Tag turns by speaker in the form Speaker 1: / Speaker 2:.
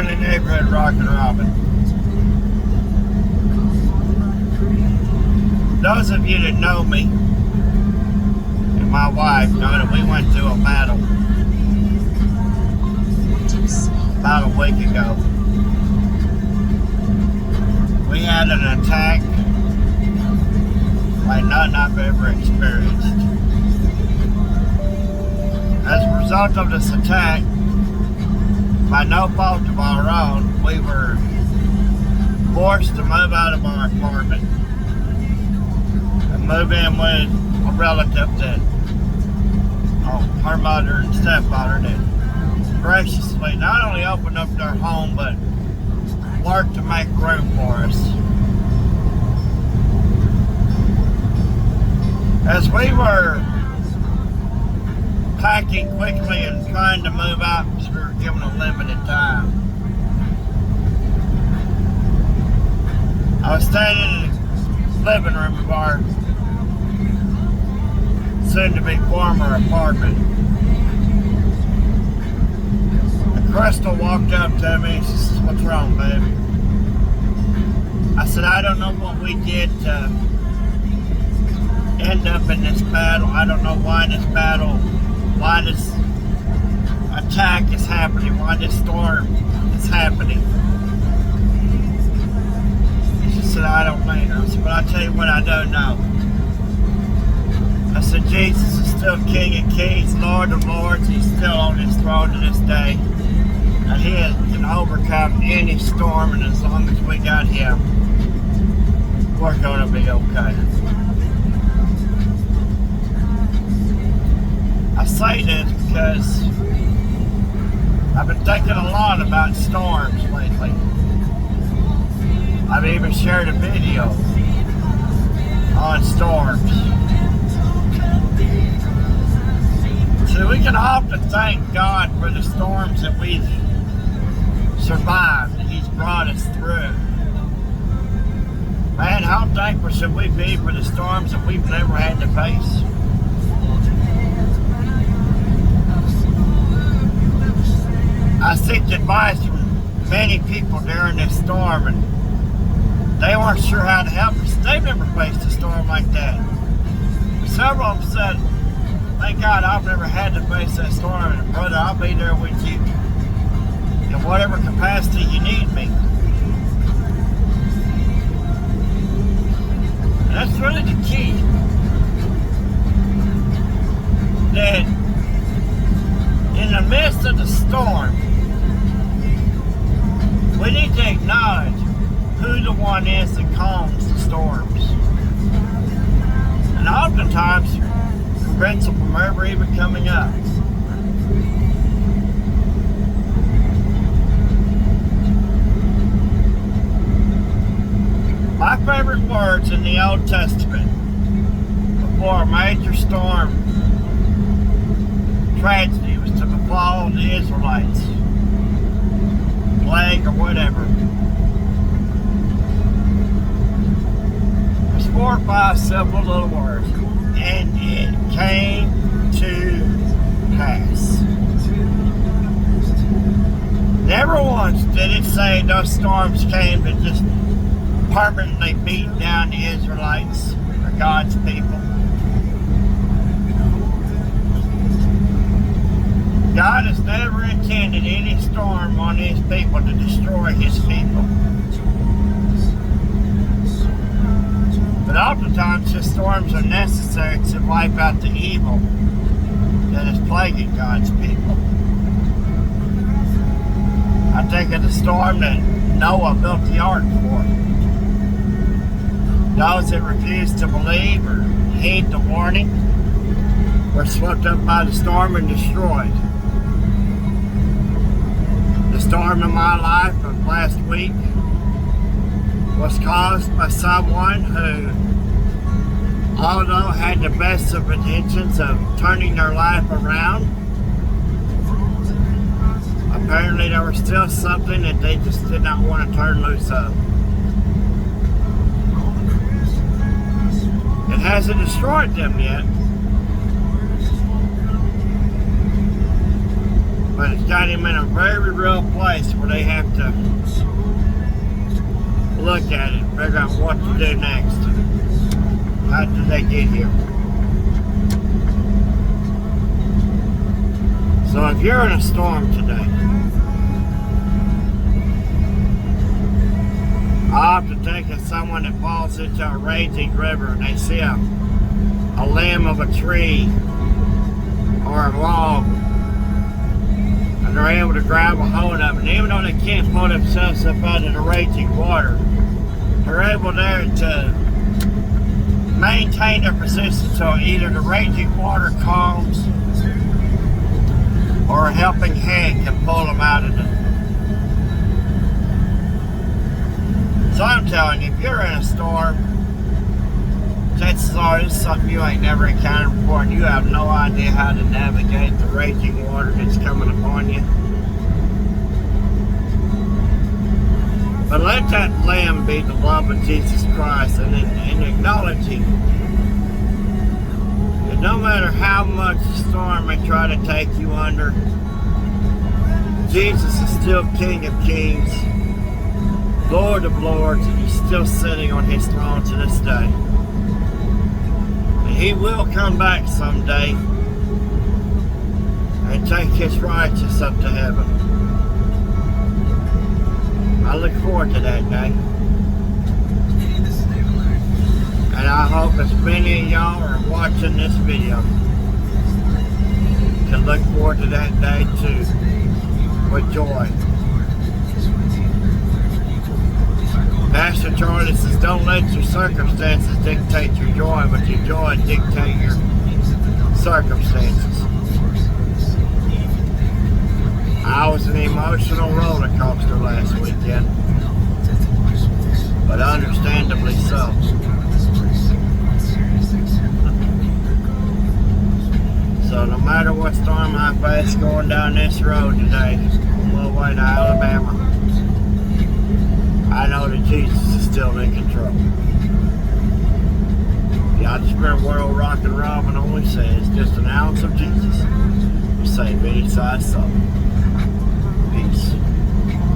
Speaker 1: friendly neighborhood Rockin' Robin. Those of you that know me and my wife know that we went through a battle about a week ago. We had an attack like none I've ever experienced. As a result of this attack, by no fault of our own, we were forced to move out of our apartment and move in with a relative that, her mother and stepfather that graciously not only opened up their home, but worked to make room for us. As we were packing quickly and trying to move out because we were given a limited time, I was standing in the living room of our soon-to-be former apartment. And Crystal walked up to me and she said, "What's wrong, baby?" I said, "I don't know what we did to end up in this battle. I don't know why this attack is happening, why this storm is happening." She said, "I don't know." I said, "But I'll tell you what I do know." I said, "Jesus is still King of Kings, Lord of Lords. He's still on his throne to this day. And he can overcome any storm, and as long as we got him, we're going to be okay." I say this because I've been thinking a lot about storms lately. I've even shared a video on storms. So we can often thank God for the storms that we've survived, that He's brought us through. Man, how thankful should we be for the storms that we've never had to face? I seeked advice from many people during this storm, and they weren't sure how to help us. They've never faced a storm like that. Several of them said, "Thank God I've never had to face that storm, and brother, I'll be there with you in whatever capacity you need me." And that's really the key. That in the midst of the storm, we need to acknowledge who the one is that calms the storms. And oftentimes prevents them from ever even coming up. My favorite words in the Old Testament before a major storm tragedy was to befall the Israelites, plague or whatever. There's 4 or 5 simple little words. And it came to pass. Never once did it say those storms came to just permanently beat down the Israelites or God's people. God has never intended any storm on His people to destroy His people. But oftentimes His storms are necessary to wipe out the evil that is plaguing God's people. I think of the storm that Noah built the ark for. Those that refused to believe or heed the warning were swept up by the storm and destroyed. The storm in my life of last week was caused by someone who, although had the best of intentions of turning their life around, apparently there was still something that they just did not want to turn loose of. It hasn't destroyed them yet, but it's got him in a very real place where they have to look at it, figure out what to do next. How did they get here? So if you're in a storm today, I often think of someone that falls into a raging river and they see a limb of a tree or a log, and they're able to grab a hold of it. And even though they can't pull themselves up out of the raging water, they're able there to maintain their position so either the raging water calms or a helping hand can pull them out of it. So I'm telling you, if you're in a storm, chances are this is something you ain't never encountered before and you have no idea how to navigate the raging water that's coming upon you. But let that limb be the love of Jesus Christ and acknowledging that no matter how much the storm may try to take you under, Jesus is still King of Kings, Lord of Lords, and He's still sitting on His throne to this day. And He will come back someday and take His righteous up to heaven. I look forward to that day. And I hope as many of y'all are watching this video can look forward to that day too with joy. Pastor Charlie says, don't let your circumstances dictate your joy, but your joy dictate your circumstances. I was an emotional roller coaster last weekend, but understandably so. So no matter what storm I face going down this road today, on my way to Alabama, I know that Jesus is still in control. The Out Spirit World Rock and Robin only says just an ounce of Jesus will save any size soul.